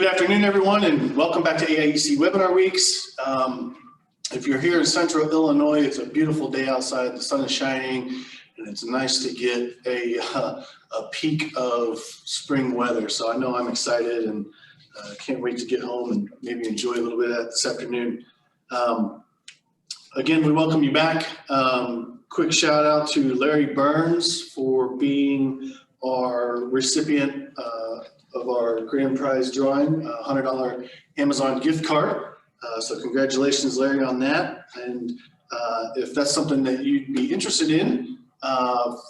Good afternoon, everyone, and welcome back to AIEC Webinar Weeks. If you're here in Central Illinois, it's a beautiful day outside. The sun is shining, and it's nice to get a peak of spring weather. So I know I'm excited and can't wait to get home and maybe enjoy a little bit of that this afternoon. Again, we welcome you back. Quick shout out to Larry Burns for being our recipient of our grand prize drawing, $100 Amazon gift card. So congratulations, Larry, on that. And if that's something that you'd be interested in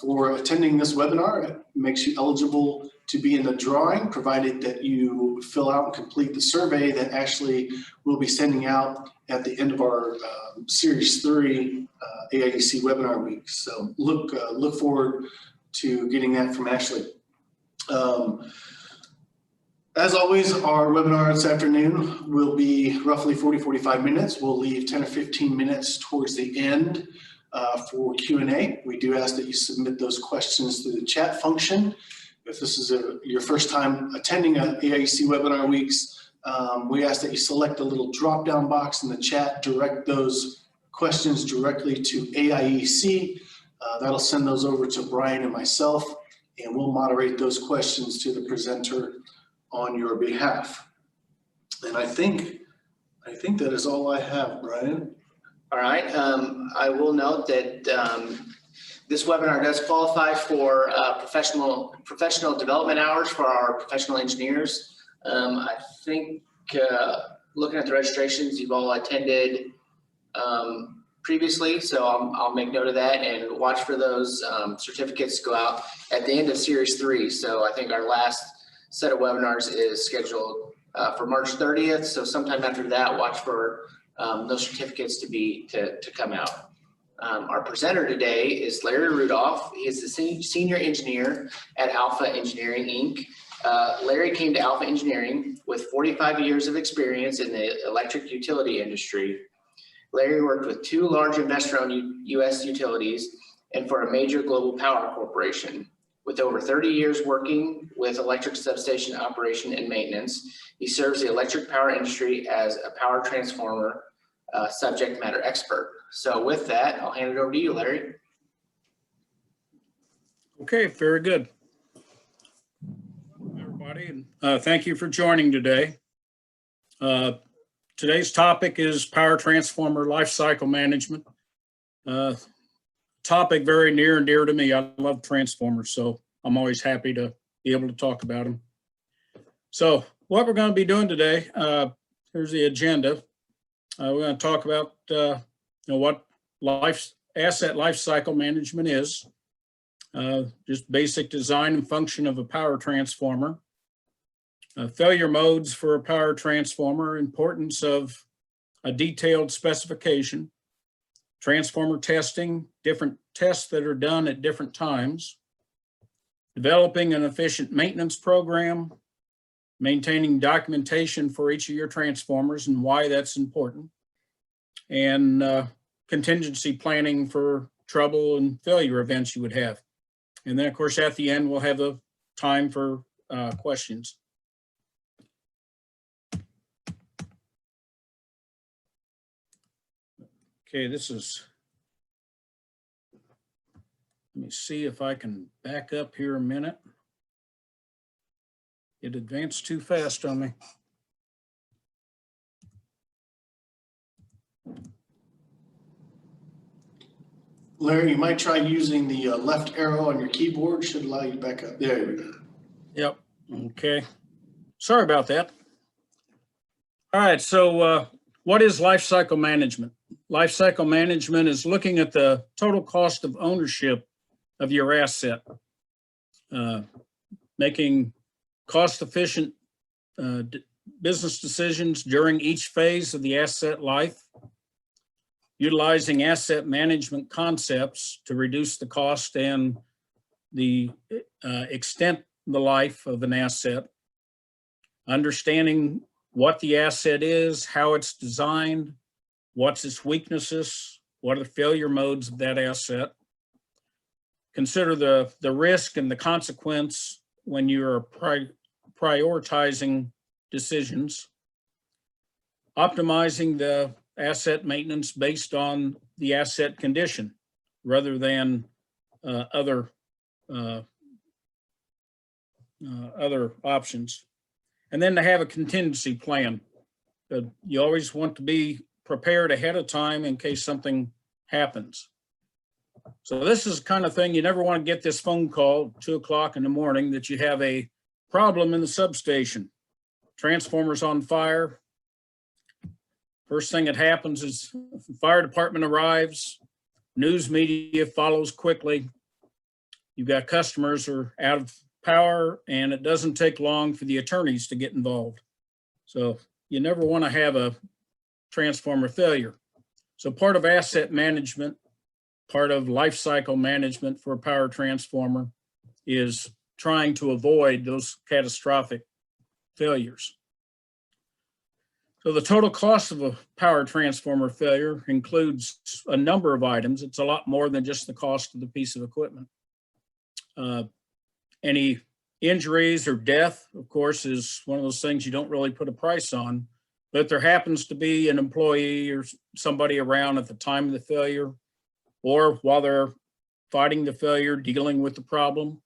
for attending this webinar, it makes you eligible to be in the drawing, provided that you fill out and complete the survey that Ashley will be sending out at the end of our Series 3 AIEC Webinar Week. So look forward to getting that from Ashley. As always, our webinar this afternoon will be roughly 40-45 minutes. We'll leave 10 or 15 minutes towards the end for Q&A. We do ask that you submit those questions through the chat function. If this is your first time attending AIEC Webinar Weeks, we ask that you select the little drop-down box in the chat, direct those questions directly to AIEC. That'll send those over to Brian and myself, and we'll moderate those questions to the presenter on your behalf. And I think that is all I have, Brian. All right. I will note that this webinar does qualify for professional development hours for our professional engineers. I think looking at the registrations, you've all attended previously, so I'll make note of that and watch for those certificates to go out at the end of Series 3. So I think our last set of webinars is scheduled for March 30th. So sometime after that, watch for those certificates to come out. Our presenter today is Larry Rudolph. He is the senior engineer at Alpha Engineering, Inc. Larry came to Alpha Engineering with 45 years of experience in the electric utility industry. Larry worked with 2 large investor-owned U.S. utilities and for a major global power corporation. With over 30 years working with electric substation operation and maintenance, he serves the electric power industry as a power transformer subject matter expert. So with that, I'll hand it over to you, Larry. Okay, very good. Everybody, and thank you for joining today. Today's topic is power transformer lifecycle management. Topic very near and dear to me. I love transformers, so I'm always happy to be able to talk about them. So what we're going to be doing today, here's the agenda. We're going to talk about what asset lifecycle management is, just basic design and function of a power transformer, failure modes for a power transformer, importance of a detailed specification, transformer testing, different tests that are done at different times, developing an efficient maintenance program, maintaining documentation for each of your transformers and why that's important, and contingency planning for trouble and failure events you would have. And then, of course, at the end, we'll have a time for questions. Okay, let me see if I can back up here a minute. It advanced too fast on me. Larry, you might try using the left arrow on your keyboard. Should allow you to back up. There we go. Yep. Okay. Sorry about that. All right. So what is lifecycle management? Lifecycle management is looking at the total cost of ownership of your asset, making cost-efficient business decisions during each phase of the asset life, utilizing asset management concepts to reduce the cost and the extent of the life of an asset, understanding what the asset is, how it's designed, what's its weaknesses, what are the failure modes of that asset, consider the risk and the consequence when you're prioritizing decisions, optimizing the asset maintenance based on the asset condition rather than other options. And then to have a contingency plan. You always want to be prepared ahead of time in case something happens. So this is the kind of thing, you never want to get this phone call at 2 o'clock in the morning that you have a problem in the substation. Transformer's on fire. First thing that happens is the fire department arrives, news media follows quickly. You've got customers who are out of power, and it doesn't take long for the attorneys to get involved. So you never want to have a transformer failure. So part of asset management, part of life cycle management for a power transformer is trying to avoid those catastrophic failures. So the total cost of a power transformer failure includes a number of items. It's a lot more than just the cost of the piece of equipment. Any injuries or death, of course, is one of those things you don't really put a price on, but there happens to be an employee or somebody around at the time of the failure, or while they're fighting the failure, dealing with the problem,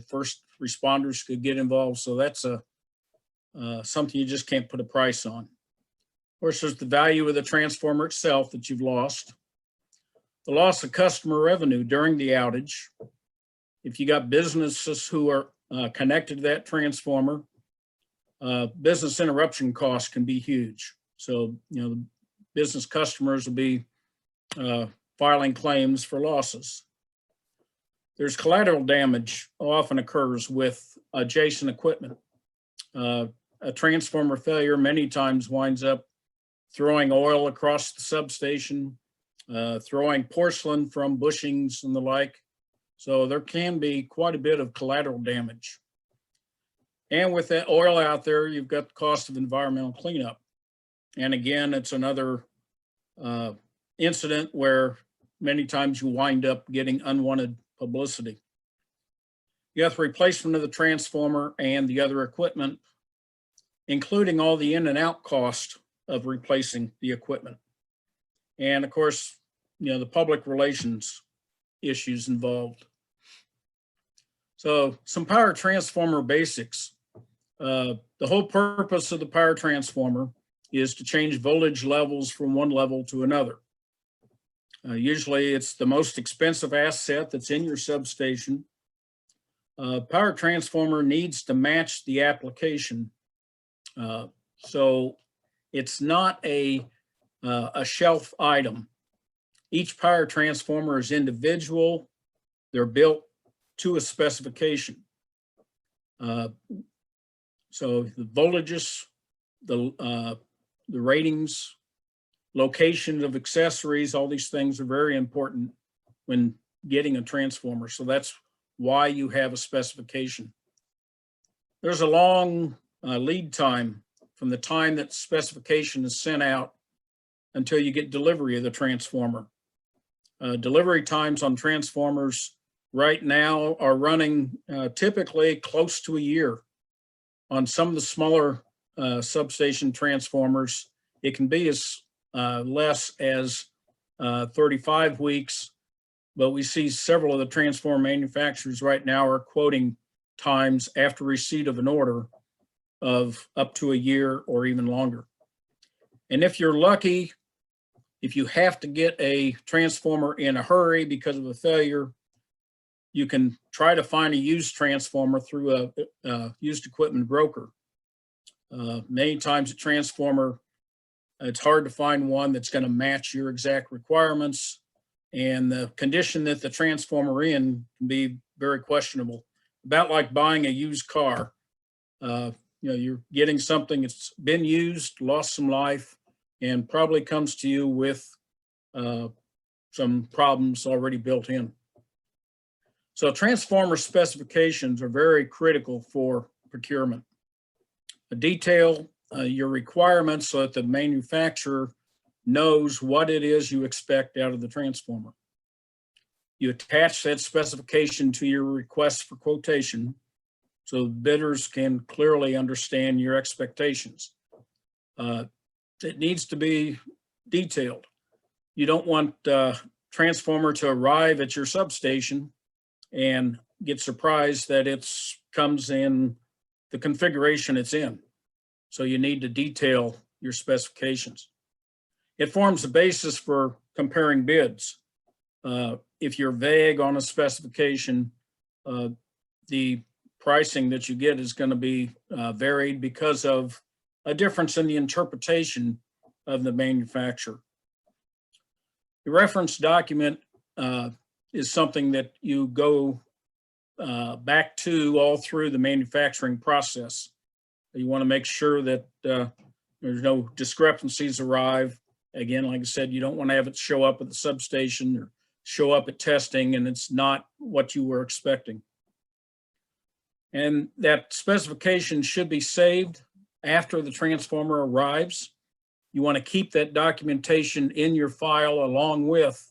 first responders could get involved. So that's something you just can't put a price on. Of course, there's the value of the transformer itself that you've lost, the loss of customer revenue during the outage. If you got businesses who are connected to that transformer, business interruption costs can be huge. So, the business customers will be filing claims for losses. There's collateral damage often occurs with adjacent equipment. A transformer failure many times winds up throwing oil across the substation, throwing porcelain from bushings and the like. So there can be quite a bit of collateral damage. And with that oil out there, you've got the cost of environmental cleanup. And again, it's another incident where many times you wind up getting unwanted publicity. You have the replacement of the transformer and the other equipment, including all the in and out cost of replacing the equipment. And of course, the public relations issues involved. So some power transformer basics. The whole purpose of the power transformer is to change voltage levels from one level to another. Usually it's the most expensive asset that's in your substation. Power transformer needs to match the application. So it's not a shelf item. Each power transformer is individual. They're built to a specification. So the voltages, the ratings, location of accessories, all these things are very important when getting a transformer. So that's why you have a specification. There's a long lead time from the time that specification is sent out until you get delivery of the transformer. Delivery times on transformers right now are running typically close to a year. On some of the smaller substation transformers, it can be as less as 35 weeks, but we see several of the transformer manufacturers right now are quoting times after receipt of an order of up to a year or even longer. And if you're lucky, if you have to get a transformer in a hurry because of a failure, you can try to find a used transformer through a used equipment broker. Many times a transformer, it's hard to find one that's going to match your exact requirements, and the condition that the transformer in can be very questionable. About like buying a used car. You're getting something that's been used, lost some life, and probably comes to you with some problems already built in. So transformer specifications are very critical for procurement. Detail your requirements so that the manufacturer knows what it is you expect out of the transformer. You attach that specification to your request for quotation, so bidders can clearly understand your expectations. It needs to be detailed. You don't want transformer to arrive at your substation and get surprised that it's comes in the configuration it's in. So you need to detail your specifications. It forms the basis for comparing bids. If you're vague on a specification, the pricing that you get is going to be varied because of a difference in the interpretation of the manufacturer. The reference document is something that you go back to all through the manufacturing process. You want to make sure that there's no discrepancies arrive. Again, like I said, you don't want to have it show up at the substation or show up at testing and it's not what you were expecting. And that specification should be saved after the transformer arrives. You want to keep that documentation in your file along with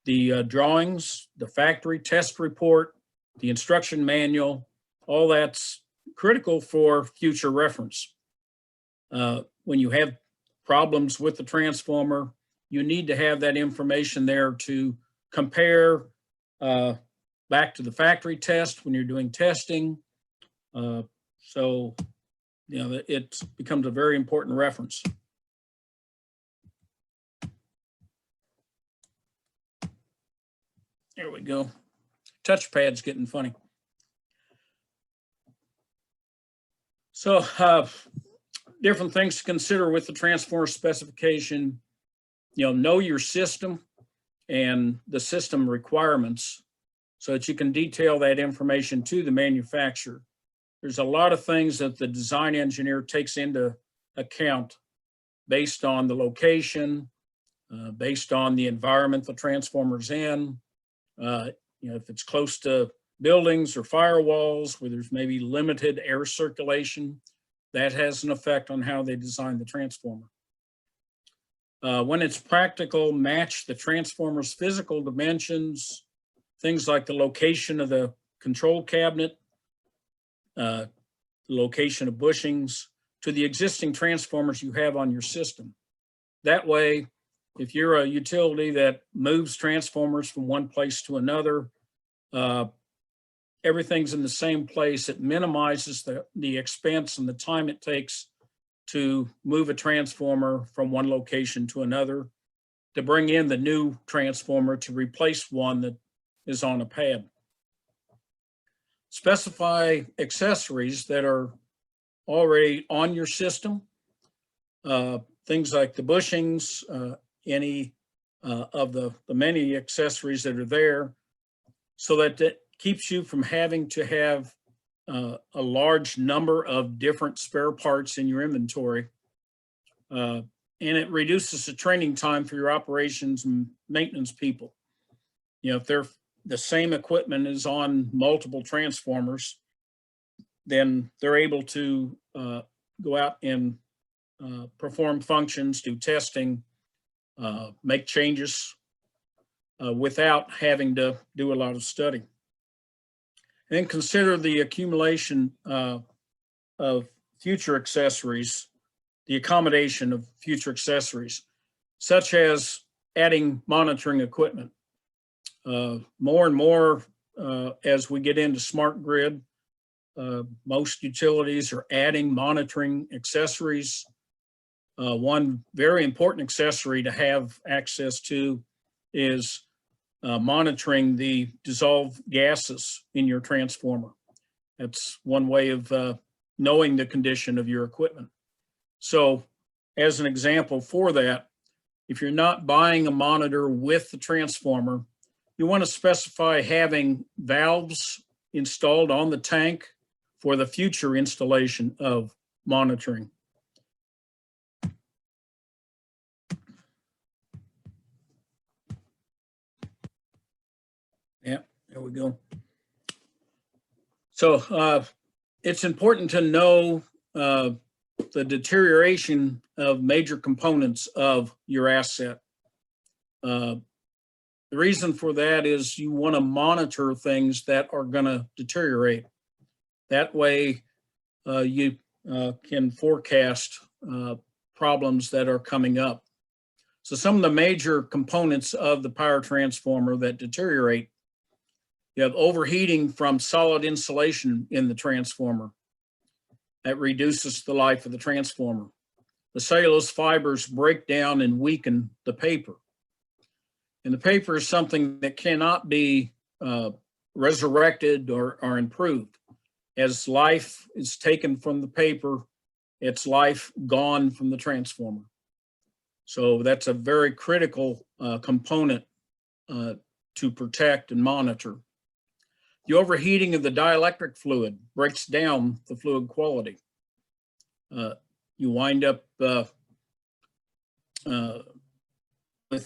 the drawings, the factory test report, the instruction manual. All that's critical for future reference. When you have problems with the transformer, you need to have that information there to compare back to the factory test when you're doing testing. So, you know, it becomes a very important reference. There we go. Touchpad's getting funny. So, different things to consider with the transformer specification. You know your system and the system requirements so that you can detail that information to the manufacturer. There's a lot of things that the design engineer takes into account based on the location, based on the environment the transformer's in. You know, if it's close to buildings or firewalls where there's maybe limited air circulation, that has an effect on how they design the transformer. When it's practical, match the transformer's physical dimensions, things like the location of the control cabinet, the location of bushings, to the existing transformers you have on your system. That way, if you're a utility that moves transformers from one place to another, everything's in the same place. It minimizes the expense and the time it takes to move a transformer from one location to another, to bring in the new transformer to replace one that is on a pad. Specify accessories that are already on your system, things like the bushings, any of the many accessories that are there, so that it keeps you from having to have a large number of different spare parts in your inventory. And it reduces the training time for your operations and maintenance people. You know, if the same equipment is on multiple transformers, then they're able to go out and perform functions, do testing, make changes without having to do a lot of study. And then consider the accumulation of future accessories, the accommodation of future accessories, such as adding monitoring equipment. More and more, as we get into smart grid, most utilities are adding monitoring accessories. One very important accessory to have access to is monitoring the dissolved gases in your transformer. That's one way of knowing the condition of your equipment. So as an example for that, if you're not buying a monitor with the transformer, you want to specify having valves installed on the tank for the future installation of monitoring. Yeah, there we go. So it's important to know the deterioration of major components of your asset. The reason for that is you want to monitor things that are going to deteriorate. That way you can forecast problems that are coming up. So some of the major components of the power transformer that deteriorate, you have overheating from solid insulation in the transformer. That reduces the life of the transformer. The cellulose fibers break down and weaken the paper. And the paper is something that cannot be resurrected or improved. As life is taken from the paper, it's life gone from the transformer. So that's a very critical component to protect and monitor. The overheating of the dielectric fluid breaks down the fluid quality. You wind up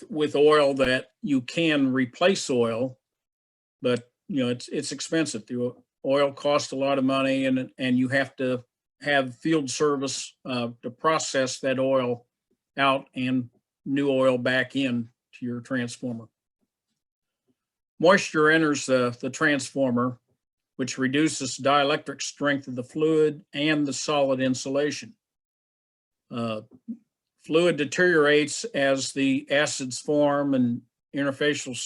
with oil that you can replace oil, but it's expensive. The oil costs a lot of money, and you have to have field service to process that oil out and new oil back in to your transformer. Moisture enters the transformer, which reduces dielectric strength of the fluid and the solid insulation. Fluid deteriorates as the acids form and interfacial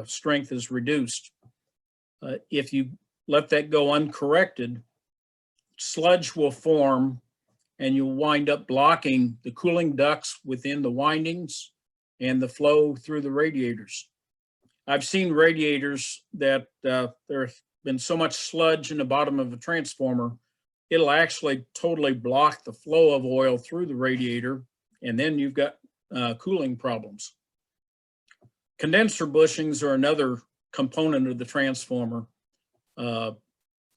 strength is reduced. If you let that go uncorrected, sludge will form and you'll wind up blocking the cooling ducts within the windings and the flow through the radiators. I've seen radiators that there's been so much sludge in the bottom of a transformer, it'll actually totally block the flow of oil through the radiator, and then you've got cooling problems. Condenser bushings are another component of the transformer.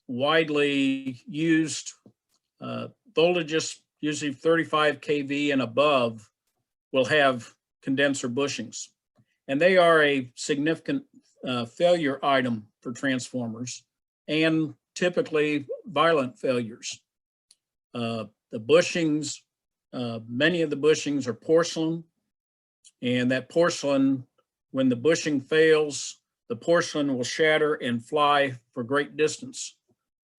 Widely used voltages, usually 35 kV and above, will have condenser bushings. And they are a significant failure item for transformers, and typically violent failures. The bushings, many of the bushings are porcelain, and that porcelain, when the bushing fails, the porcelain will shatter and fly for great distance.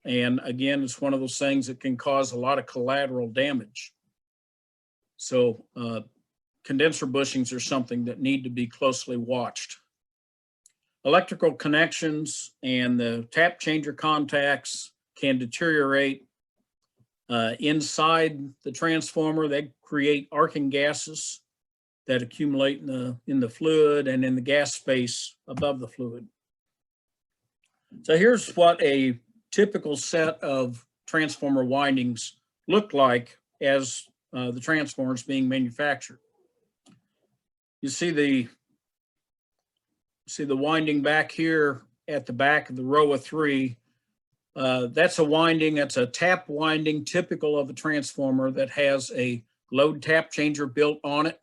And again, it's one of those things that can cause a lot of collateral damage. So condenser bushings are something that need to be closely watched. Electrical connections and the tap changer contacts can deteriorate inside the transformer. They create arcing gases that accumulate in the fluid and in the gas space above the fluid. So here's what a typical set of transformer windings look like as the transformer is being manufactured. You see the winding back here at the back of the row of three. That's a winding, that's a tap winding typical of a transformer that has a load tap changer built on it.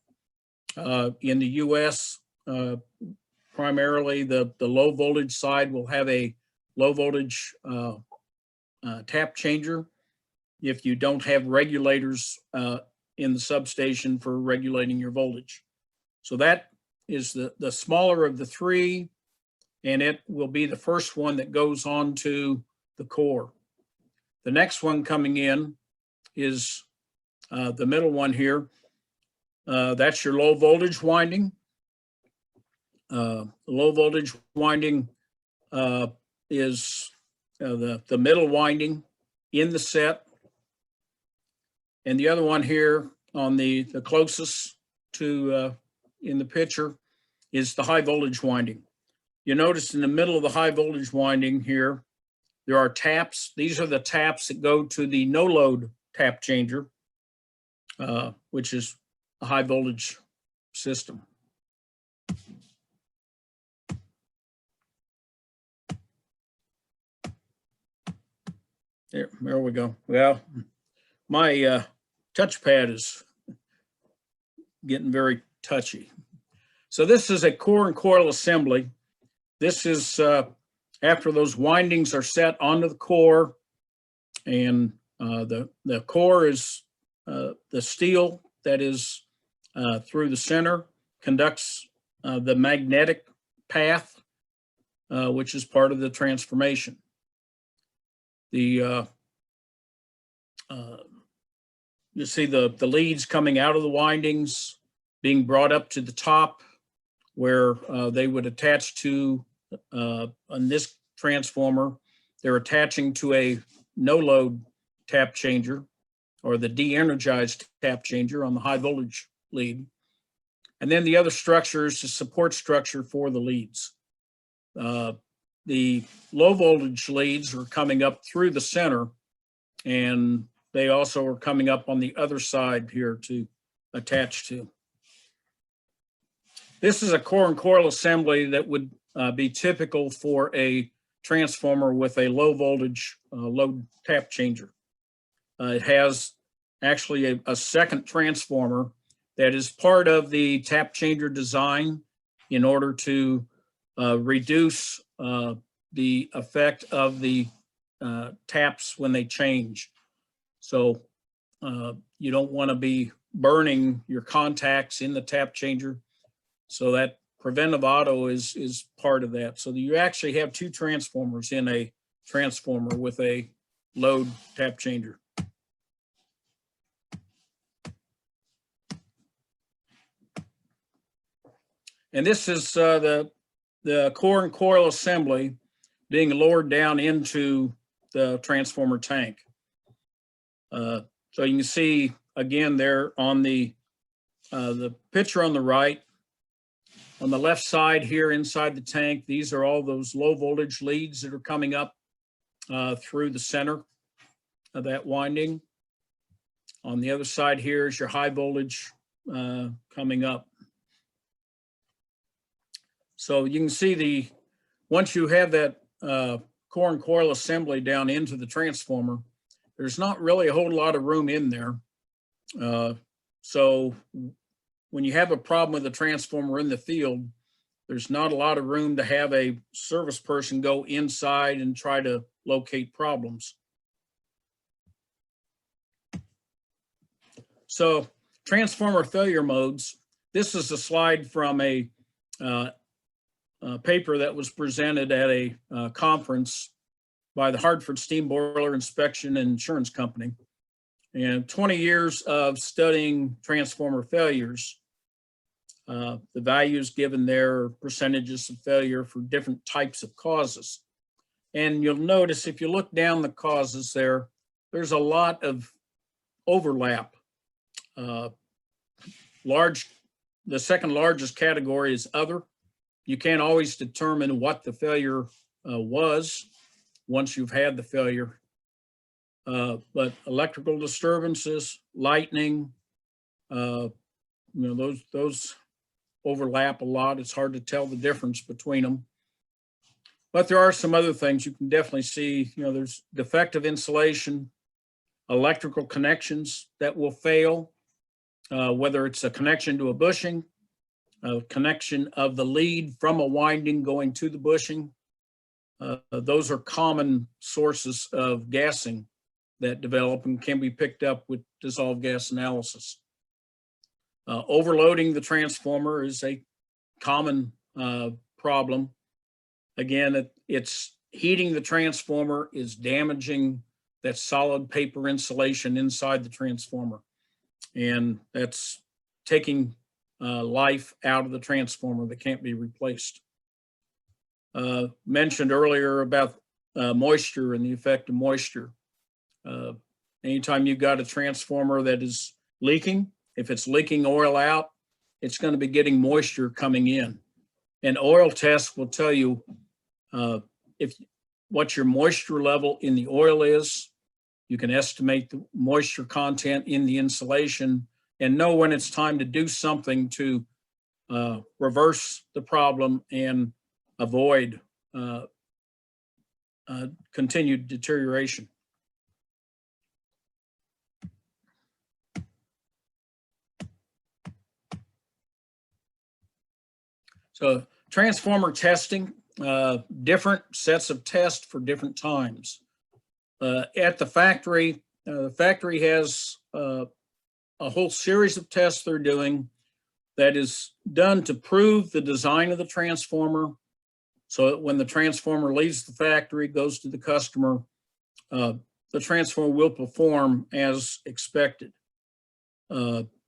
In the US, primarily the low voltage side will have a low voltage tap changer if you don't have regulators in the substation for regulating your voltage. So that is the smaller of the three, and it will be the first one that goes on to the core. The next one coming in is the middle one here. That's your low voltage winding. The low voltage winding is the middle winding in the set. And the other one here on the closest to in the picture is the high voltage winding. You notice in the middle of the high voltage winding here, there are taps. These are the taps that go to the no load tap changer, which is a high voltage system. There we go. Well, my touchpad is getting very touchy. So this is a core and coil assembly. This is after those windings are set onto the core, and the core is the steel that is through the center, conducts the magnetic path, which is part of the transformation. the you see the leads coming out of the windings being brought up to the top where they would attach to, on this transformer, they're attaching to a no load tap changer or the de-energized tap changer on the high voltage lead. And then the other structure is the support structure for the leads. The low voltage leads are coming up through the center, and they also are coming up on the other side here to attach to. This is a core and coil assembly that would be typical for a transformer with a low voltage load tap changer. It has actually a second transformer that is part of the tap changer design in order to reduce the effect of the taps when they change. So you don't want to be burning your contacts in the tap changer. So that preventive auto is part of that. So you actually have two transformers in a transformer with a load tap changer. And this is the core and coil assembly being lowered down into the transformer tank. So you can see again there on the picture on the right, on the left side here inside the tank, these are all those low voltage leads that are coming up through the center of that winding. On the other side here is your high voltage coming up. So you can see once you have that core and coil assembly down into the transformer, there's not really a whole lot of room in there. So when you have a problem with a transformer in the field, there's not a lot of room to have a service person go inside and try to locate problems. So transformer failure modes. This is a slide from a paper that was presented at a conference by the Hartford Steam Boiler Inspection and Insurance Company. And 20 years of studying transformer failures, the values given there are percentages of failure for different types of causes. And you'll notice if you look down the causes there, there's a lot of overlap. The second largest category is other. You can't always determine what the failure was once you've had the failure. But electrical disturbances, lightning, those overlap a lot. It's hard to tell the difference between them. But there are some other things you can definitely see. There's defective insulation, electrical connections that will fail, whether it's a connection to a bushing, a connection of the lead from a winding going to the bushing. Those are common sources of gassing that develop and can be picked up with dissolved gas analysis. Overloading the transformer is a common problem. Again, it's heating the transformer is damaging that solid paper insulation inside the transformer. And that's taking life out of the transformer that can't be replaced. Mentioned earlier about moisture and the effect of moisture. Anytime you've got a transformer that is leaking, if it's leaking oil out, it's going to be getting moisture coming in. And oil tests will tell you what your moisture level in the oil is. You can estimate the moisture content in the insulation and know when it's time to do something to reverse the problem and avoid continued deterioration. So transformer testing, different sets of tests for different times. At the factory has a whole series of tests they're doing that is done to prove the design of the transformer, so that when the transformer leaves the factory, goes to the customer, the transformer will perform as expected.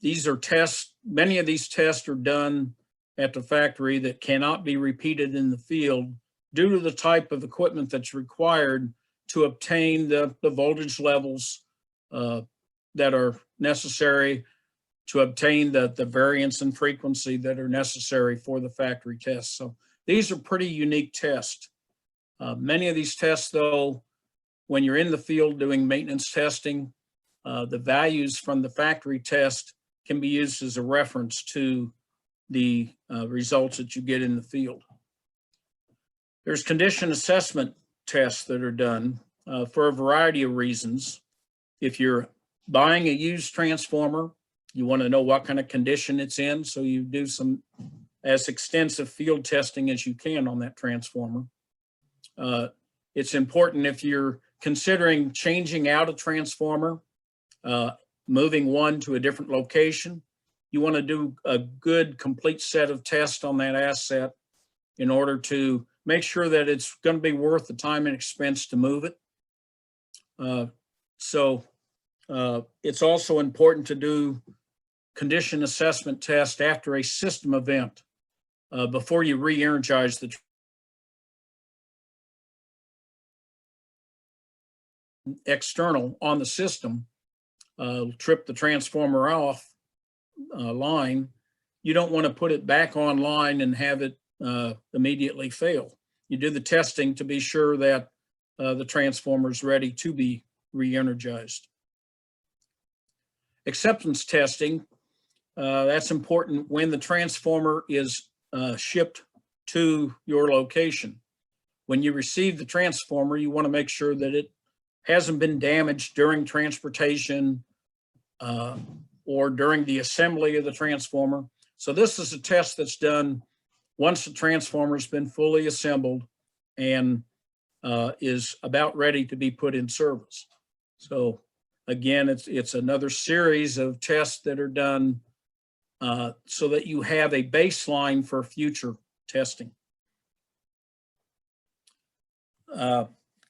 These are tests, many of these tests are done at the factory that cannot be repeated in the field due to the type of equipment that's required to obtain the voltage levels that are necessary to obtain the variance and frequency that are necessary for the factory tests. So these are pretty unique tests. Many of these tests, though, when you're in the field doing maintenance testing, the values from the factory test can be used as a reference to the results that you get in the field. There's condition assessment tests that are done for a variety of reasons. If you're buying a used transformer, you want to know what kind of condition it's in, so you do some as extensive field testing as you can on that transformer. It's important if you're considering changing out a transformer, moving one to a different location, you want to do a good complete set of tests on that asset in order to make sure that it's going to be worth the time and expense to move it. It's also important to do condition assessment test after a system event before you re-energize the external on the system, trip the transformer off line. You don't want to put it back online and have it immediately fail. You do the testing to be sure that the transformer is ready to be re-energized. Acceptance testing, that's important when the transformer is shipped to your location. When you receive the transformer, you want to make sure that it hasn't been damaged during transportation or during the assembly of the transformer. So this is a test that's done once the transformer has been fully assembled and is about ready to be put in service. So again, it's another series of tests that are done so that you have a baseline for future testing.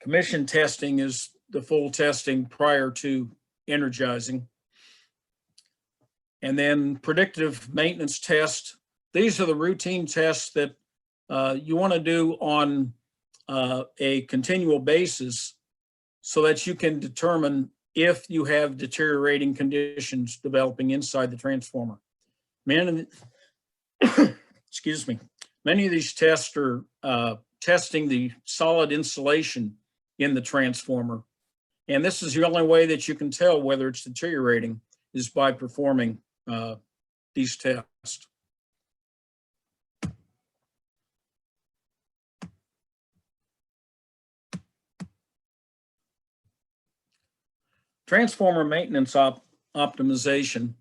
Commission testing is the full testing prior to energizing. And then predictive maintenance test. These are the routine tests that you want to do on a continual basis so that you can determine if you have deteriorating conditions developing inside the transformer. Excuse me. Many of these tests are testing the solid insulation in the transformer. And this is the only way that you can tell whether it's deteriorating is by performing these tests. Transformer maintenance optimization.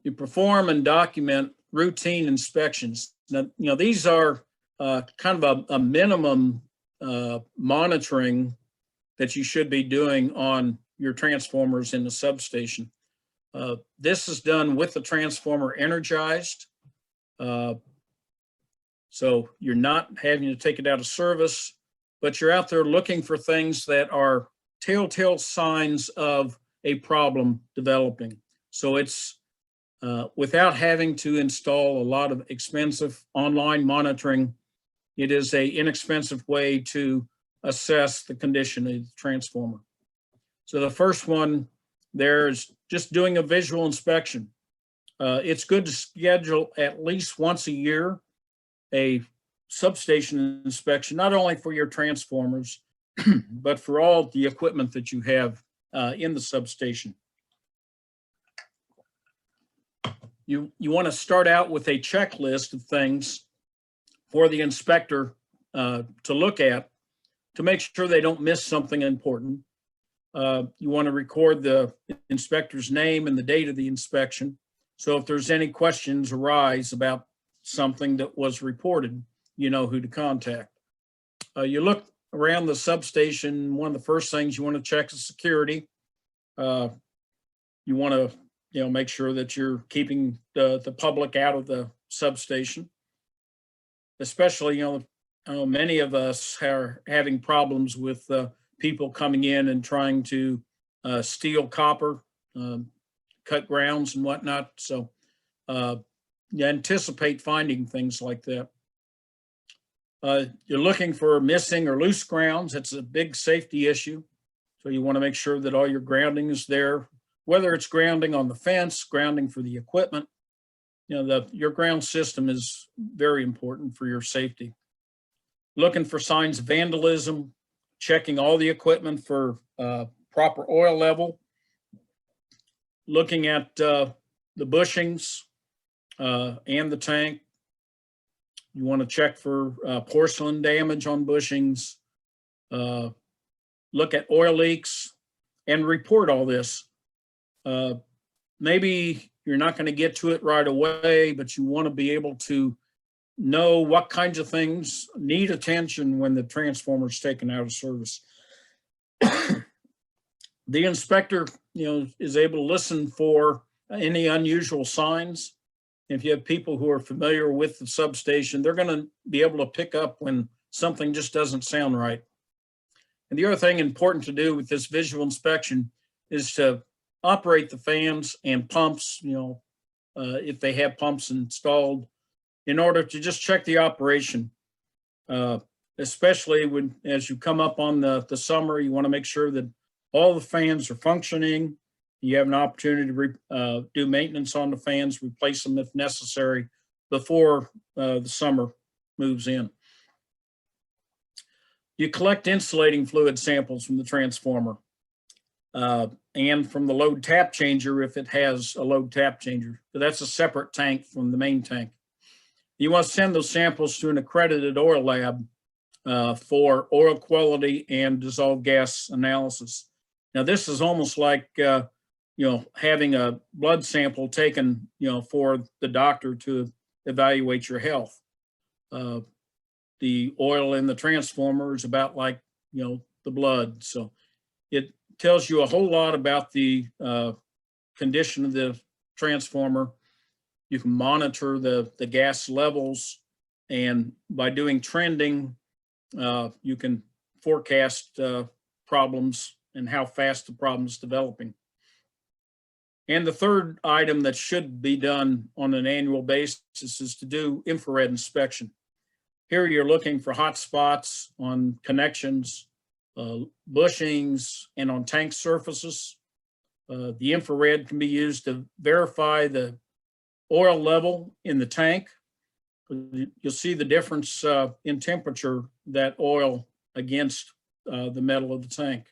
You perform and document routine inspections. Now, these are kind of a minimum monitoring that you should be doing on your transformers in the substation. This is done with the transformer energized. So you're not having to take it out of service, but you're out there looking for things that are telltale signs of a problem developing. So it's without having to install a lot of expensive online monitoring, it is an inexpensive way to assess the condition of the transformer. So the first one there is just doing a visual inspection. It's good to schedule at least once a year a substation inspection, not only for your transformers, but for all the equipment that you have in the substation. You want to start out with a checklist of things for the inspector to look at to make sure they don't miss something important. You want to record the inspector's name and the date of the inspection. So if there's any questions arise about something that was reported, you know who to contact. You look around the substation. One of the first things you want to check is security. You want to make sure that you're keeping the public out of the substation. Especially, many of us are having problems with people coming in and trying to steal copper, cut grounds and whatnot. So you anticipate finding things like that. You're looking for missing or loose grounds. It's a big safety issue. So you want to make sure that all your grounding is there, whether it's grounding on the fence, grounding for the equipment. You know, your ground system is very important for your safety. Looking for signs of vandalism, checking all the equipment for proper oil level, looking at the bushings and the tank. You want to check for porcelain damage on bushings, look at oil leaks, and report all this. Maybe you're not going to get to it right away, but you want to be able to know what kinds of things need attention when the transformer is taken out of service. The inspector, is able to listen for any unusual signs. If you have people who are familiar with the substation, they're going to be able to pick up when something just doesn't sound right. And the other thing important to do with this visual inspection is to operate the fans and pumps, if they have pumps installed, in order to just check the operation. Especially as you come up on the summer, you want to make sure that all the fans are functioning. You have an opportunity to do maintenance on the fans, replace them if necessary before the summer moves in. You collect insulating fluid samples from the transformer and from the load tap changer if it has a load tap changer. But that's a separate tank from the main tank. You want to send those samples to an accredited oil lab for oil quality and dissolved gas analysis. Now, this is almost like, having a blood sample taken, for the doctor to evaluate your health. The oil in the transformer is about like, the blood. So it tells you a whole lot about the condition of the transformer. You can monitor the gas levels, and by doing trending, you can forecast problems and how fast the problem is developing. And the third item that should be done on an annual basis is to do infrared inspection. Here you're looking for hot spots on connections, bushings, and on tank surfaces. The infrared can be used to verify the oil level in the tank. You'll see the difference in temperature, that oil against the metal of the tank.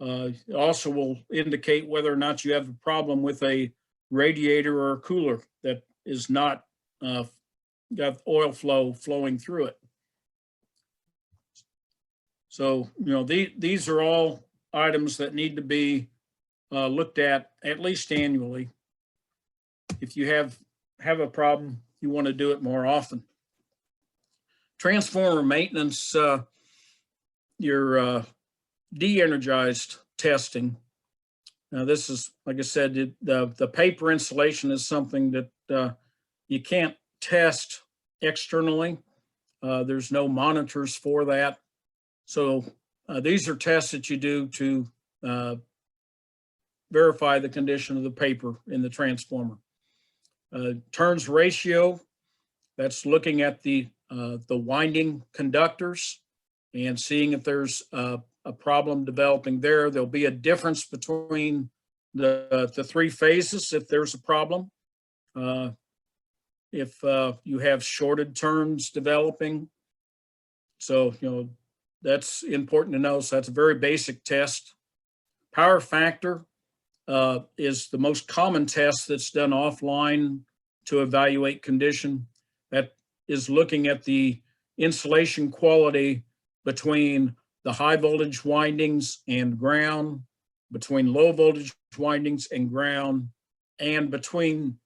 It also will indicate whether or not you have a problem with a radiator or a cooler that is not got oil flowing through it. So, these are all items that need to be looked at least annually. If you have a problem, you want to do it more often. Transformer maintenance, your de-energized testing. Now, this is, like I said, the paper insulation is something that you can't test externally. There's no monitors for that. So these are tests that you do to verify the condition of the paper in the transformer. Turns ratio, that's looking at the winding conductors and seeing if there's a problem developing there. There'll be a difference between the three phases if there's a problem. If you have shorted turns developing. So, that's important to know. So that's a very basic test. Power factor is the most common test that's done offline to evaluate condition. That is looking at the insulation quality between the high voltage windings and ground, between low voltage windings and ground, and between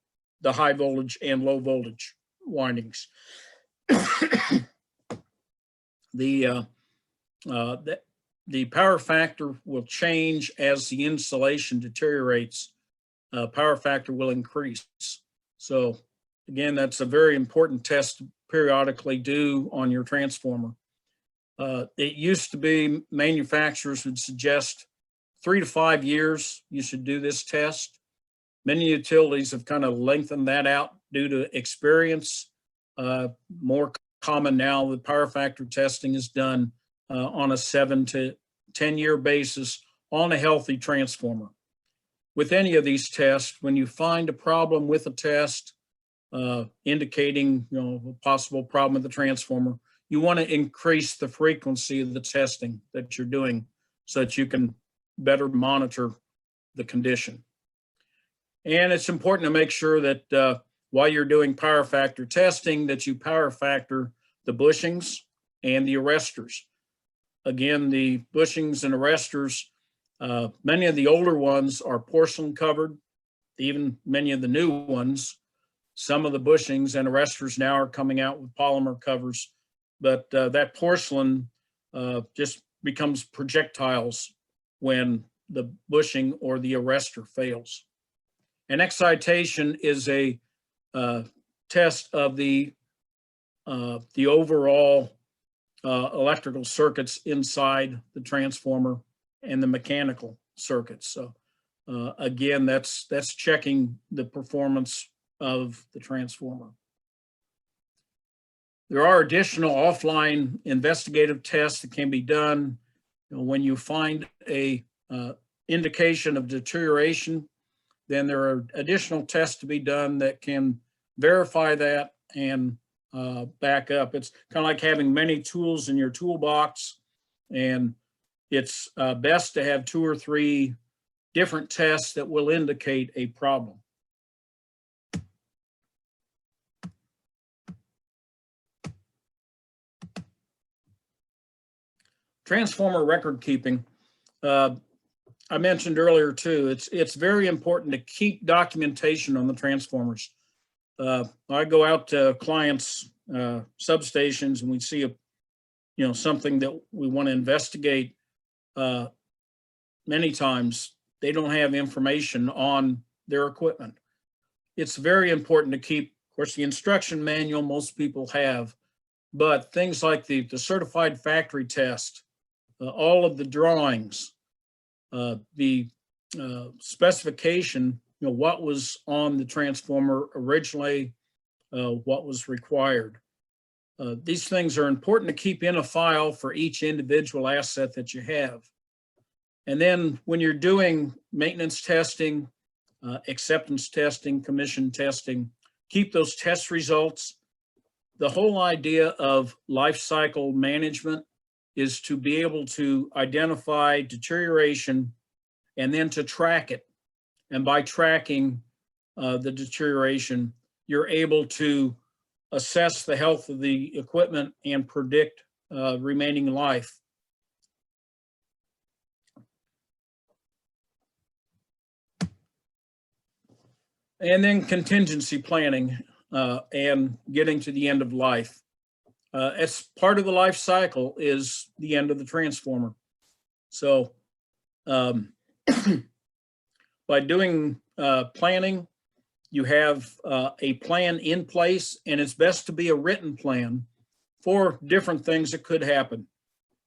the high voltage and low voltage windings. The power factor will change as the insulation deteriorates. Power factor will increase. So again, that's a very important test periodically do on your transformer. It used to be manufacturers would suggest 3 to 5 years you should do this test. Many utilities have kind of lengthened that out due to experience. More common now, the power factor testing is done on a 7 to 10 year basis on a healthy transformer. With any of these tests, when you find a problem with a test indicating a possible problem with the transformer, you want to increase the frequency of the testing that you're doing so that you can better monitor the condition. And it's important to make sure that while you're doing power factor testing, that you power factor the bushings and the arresters. Again, the bushings and arresters, many of the older ones are porcelain covered, even many of the new ones. Some of the bushings and arresters now are coming out with polymer covers, but that porcelain just becomes projectiles when the bushing or the arrestor fails. An excitation is a test of the overall electrical circuits inside the transformer and the mechanical circuits. So again, that's checking the performance of the transformer. There are additional offline investigative tests that can be done when you find a indication of deterioration. Then there are additional tests to be done that can verify that and back up. It's kind of like having many tools in your toolbox, and it's best to have 2 or 3 different tests that will indicate a problem. Transformer record keeping. I mentioned earlier too, it's very important to keep documentation on the transformers. I go out to clients' substations and we see something that we want to investigate. Many times they don't have information on their equipment. It's very important to keep, of course, the instruction manual most people have, but things like the certified factory test, all of the drawings, the specification, what was on the transformer originally, what was required. These things are important to keep in a file for each individual asset that you have. And then when you're doing maintenance testing, acceptance testing, commission testing, keep those test results. The whole idea of life cycle management is to be able to identify deterioration and then to track it. And by tracking the deterioration, you're able to assess the health of the equipment and predict remaining life. And then contingency planning and getting to the end of life. As part of the life cycle is the end of the transformer. So by doing planning, you have a plan in place, and it's best to be a written plan for different things that could happen.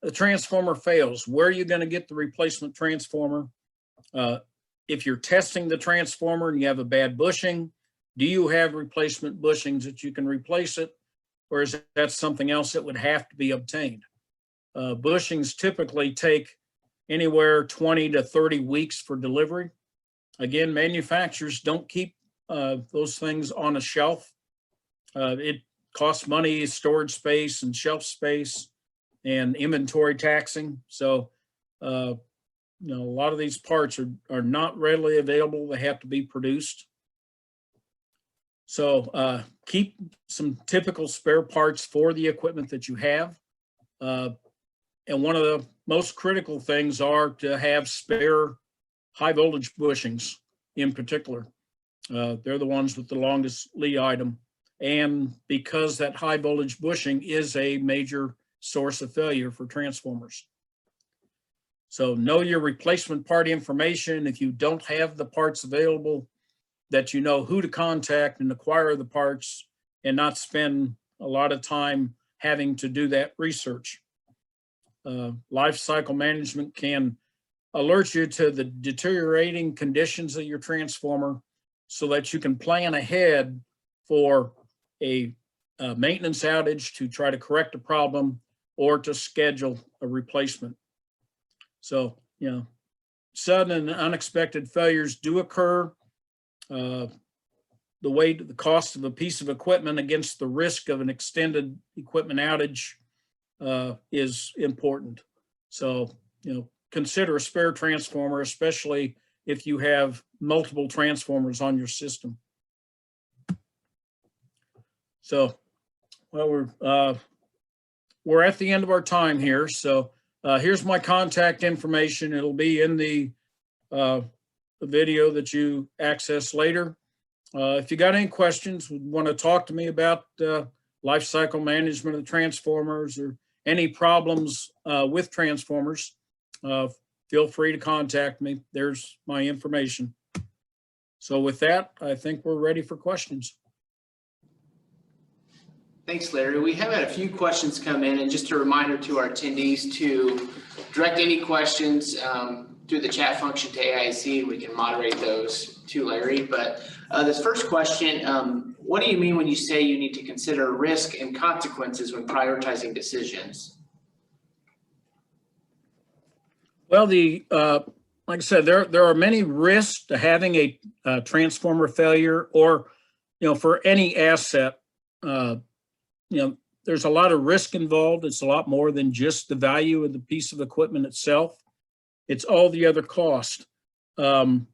The transformer fails. Where are you going to get the replacement transformer? If you're testing the transformer and you have a bad bushing, do you have replacement bushings that you can replace it? Or is that something else that would have to be obtained? Bushings typically take anywhere 20 to 30 weeks for delivery. Again, manufacturers don't keep those things on a shelf. It costs money, storage space and shelf space and inventory taxing. So, a lot of these parts are not readily available. They have to be produced. So keep some typical spare parts for the equipment that you have. And one of the most critical things are to have spare high voltage bushings in particular. They're the ones with the longest lead item. And because that high voltage bushing is a major source of failure for transformers. So know your replacement part information. If you don't have the parts available, that you know who to contact and acquire the parts and not spend a lot of time having to do that research. Life cycle management can alert you to the deteriorating conditions of your transformer so that you can plan ahead for a maintenance outage to try to correct a problem or to schedule a replacement. So, sudden and unexpected failures do occur. The weight, the cost of a piece of equipment against the risk of an extended equipment outage is important. So, consider a spare transformer, especially if you have multiple transformers on your system. So, well, we're at the end of our time here. So here's my contact information. It'll be in the video that you access later. If you got any questions, want to talk to me about life cycle management of transformers or any problems with transformers, feel free to contact me. There's my information. So with that, I think we're ready for questions. Thanks, Larry. We have had a few questions come in, and just a reminder to our attendees to direct any questions through the chat function to AIC. We can moderate those to Larry. But this first question, what do you mean when you say you need to consider risk and consequences when prioritizing decisions? Well, like I said, there are many risks to having a transformer failure, or for any asset. There's a lot of risk involved. It's a lot more than just the value of the piece of equipment itself. It's all the other cost. And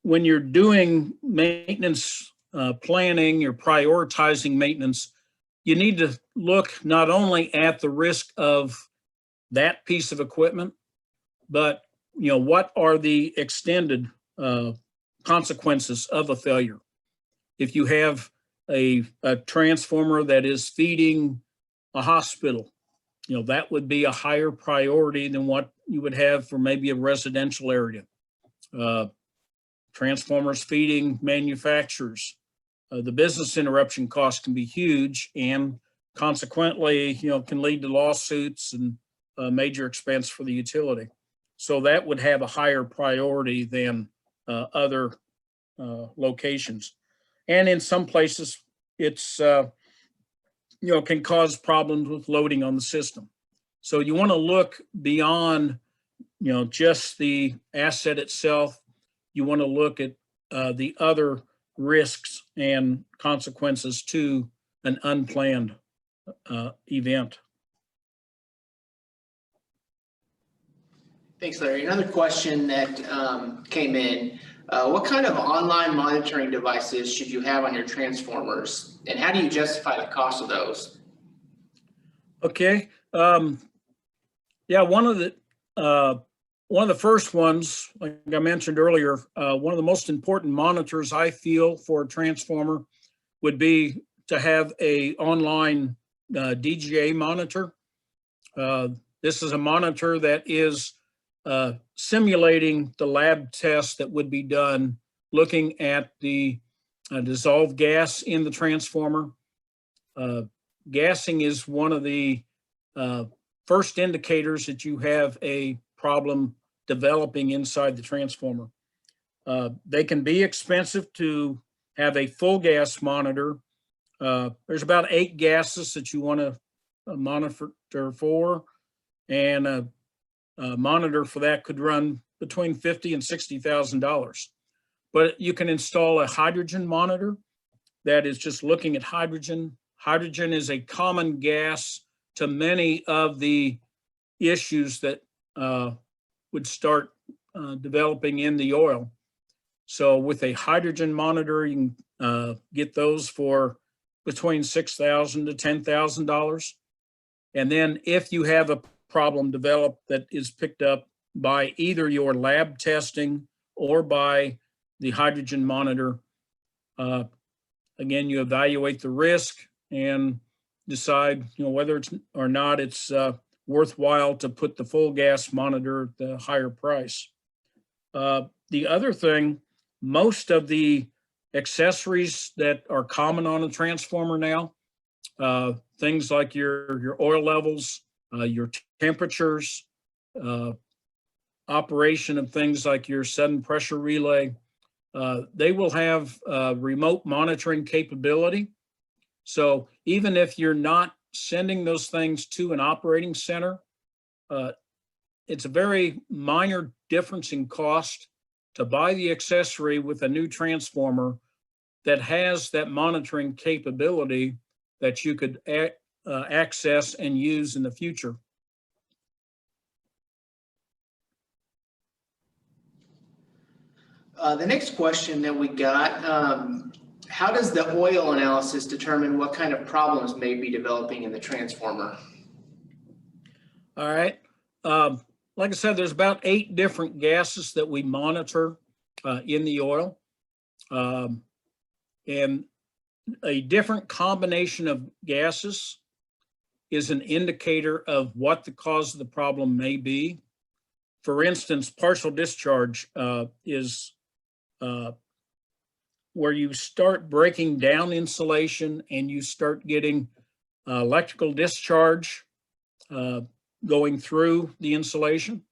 when you're doing maintenance planning, you're prioritizing maintenance, you need to look not only at the risk of that piece of equipment, but what are the extended consequences of a failure. If you have a transformer that is feeding a hospital, that would be a higher priority than what you would have for maybe a residential area. Transformers feeding manufacturers, the business interruption cost can be huge, and consequently, can lead to lawsuits and a major expense for the utility. So that would have a higher priority than other locations. And in some places, it's, can cause problems with loading on the system. So you want to look beyond, just the asset itself. You want to look at the other risks and consequences to an unplanned event. Thanks, Larry. Another question that came in. What kind of online monitoring devices should you have on your transformers, and how do you justify the cost of those? Okay. Yeah, one of the first ones, like I mentioned earlier, one of the most important monitors I feel for a transformer would be to have a online DGA monitor. This is a monitor that is simulating the lab test that would be done looking at the dissolved gas in the transformer. Gassing is one of the first indicators that you have a problem developing inside the transformer. They can be expensive to have a full gas monitor. There's about 8 gases that you want to monitor for, and a monitor for that could run between $50,000 and $60,000. But you can install a hydrogen monitor that is just looking at hydrogen. Hydrogen is a common gas to many of the issues that would start developing in the oil. So with a hydrogen monitor, you can get those for between $6,000 to $10,000. And then if you have a problem developed that is picked up by either your lab testing or by the hydrogen monitor, again, you evaluate the risk and decide, whether it's or not it's worthwhile to put the full gas monitor at the higher price. The other thing, most of the accessories that are common on a transformer now. Things like your oil levels, your temperatures, operation of things like your sudden pressure relay. They will have remote monitoring capability. So even if you're not sending those things to an operating center, it's a very minor difference in cost to buy the accessory with a new transformer that has that monitoring capability that you could access and use in the future. The next question that we got, how does the oil analysis determine what kind of problems may be developing in the transformer? All right. Like I said, there's about 8 different gases that we monitor in the oil. And a different combination of gases is an indicator of what the cause of the problem may be. For instance, partial discharge is where you start breaking down insulation and you start getting electrical discharge going through the insulation.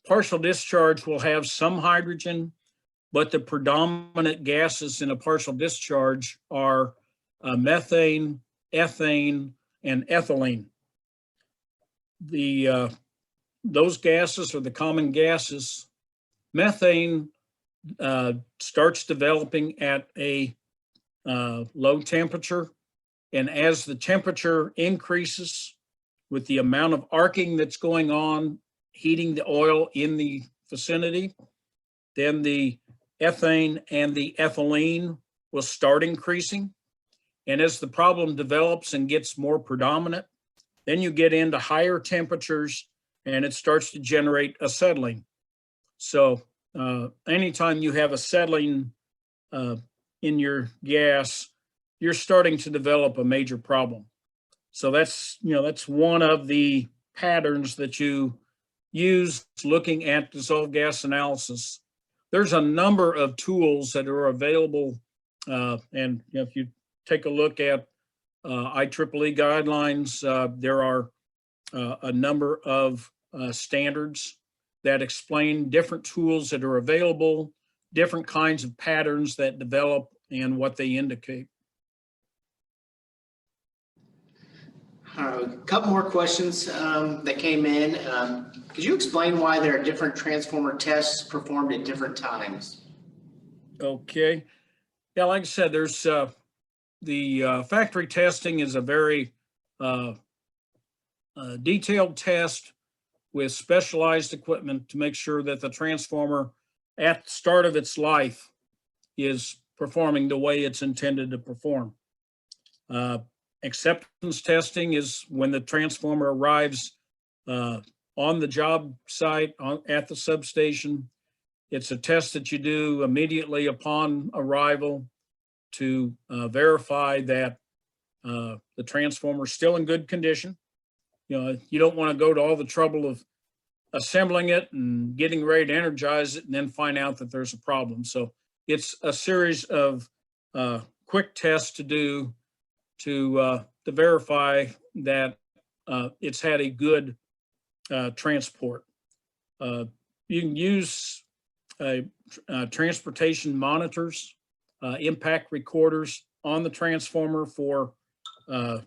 Partial discharge will have some hydrogen, but the predominant gases in a partial discharge are methane, ethane, and ethylene. Those gases are the common gases. Methane starts developing at a low temperature, and as the temperature increases with the amount of arcing that's going on, heating the oil in the vicinity, then the ethane and the ethylene will start increasing. And as the problem develops and gets more predominant, then you get into higher temperatures and it starts to generate acetylene. So anytime you have acetylene in your gas, you're starting to develop a major problem. So that's one of the patterns that you use looking at dissolved gas analysis. There's a number of tools that are available, and if you take a look at IEEE guidelines, there are a number of standards that explain different tools that are available, different kinds of patterns that develop, and what they indicate. A couple more questions that came in. Could you explain why there are different transformer tests performed at different times? Okay. Yeah, like I said, there's the factory testing is a very detailed test with specialized equipment to make sure that the transformer at the start of its life is performing the way it's intended to perform. Acceptance testing is when the transformer arrives on the job site at the substation. It's a test that you do immediately upon arrival to verify that the transformer is still in good condition. You don't want to go to all the trouble of assembling it and getting ready to energize it and then find out that there's a problem. So it's a series of quick tests to do to verify that it's had a good transport. You can use transportation monitors, impact recorders on the transformer for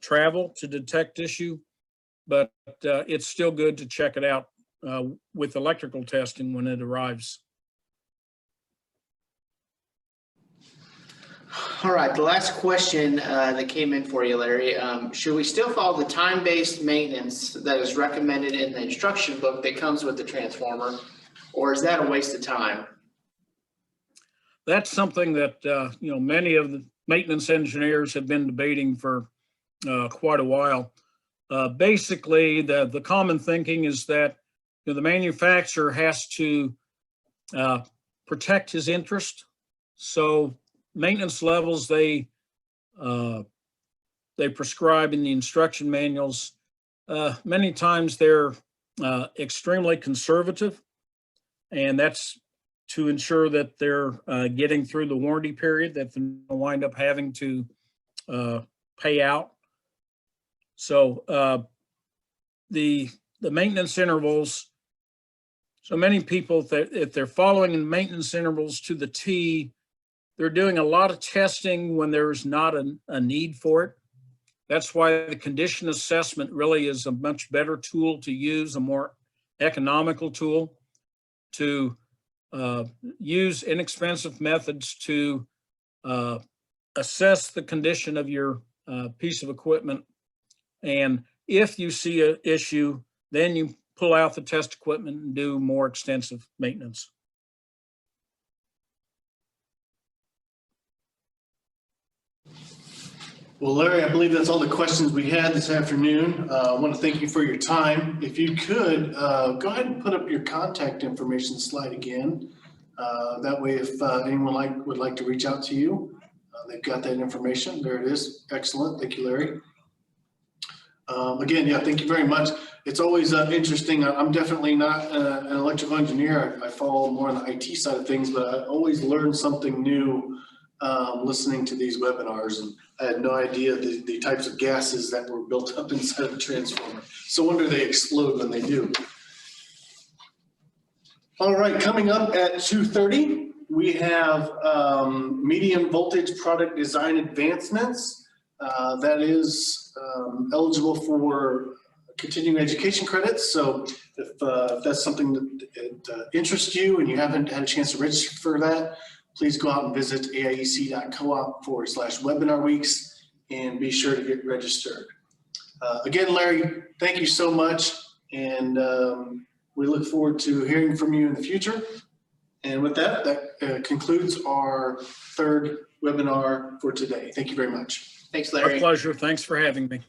travel to detect issue, but it's still good to check it out with electrical testing when it arrives. All right, the last question that came in for you, Larry. Should we still follow the time-based maintenance that is recommended in the instruction book that comes with the transformer, or is that a waste of time? That's something that many of the maintenance engineers have been debating for quite a while. Basically, the common thinking is that the manufacturer has to protect his interest. So maintenance levels they prescribe in the instruction manuals, many times they're extremely conservative, and that's to ensure that they're getting through the warranty period that they'll wind up having to pay out. So the maintenance intervals, so many people, that if they're following the maintenance intervals to the T, they're doing a lot of testing when there's not a need for it. That's why the condition assessment really is a much better tool to use, a more economical tool to use inexpensive methods to assess the condition of your piece of equipment. And if you see an issue, then you pull out the test equipment and do more extensive maintenance. Well, Larry, I believe that's all the questions we had this afternoon. I want to thank you for your time. If you could, go ahead and put up your contact information slide again. That way, if anyone would like to reach out to you, they've got that information. There it is. Excellent. Thank you, Larry. Again, yeah, thank you very much. It's always interesting. I'm definitely not an electrical engineer. I follow more on the IT side of things, but I always learn something new listening to these webinars. And I had no idea the types of gases that were built up inside of a transformer. So wonder they explode when they do. All right, coming up at 2:30, we have medium voltage product design advancements. That is eligible for continuing education credits. So if that's something that interests you and you haven't had a chance to register for that, please go out and visit aiec.coop/webinar weeks and be sure to get registered. Again, Larry, thank you so much. And we look forward to hearing from you in the future. And with that, that concludes our third webinar for today. Thank you very much. Thanks, Our Larry. pleasure. Thanks for having me.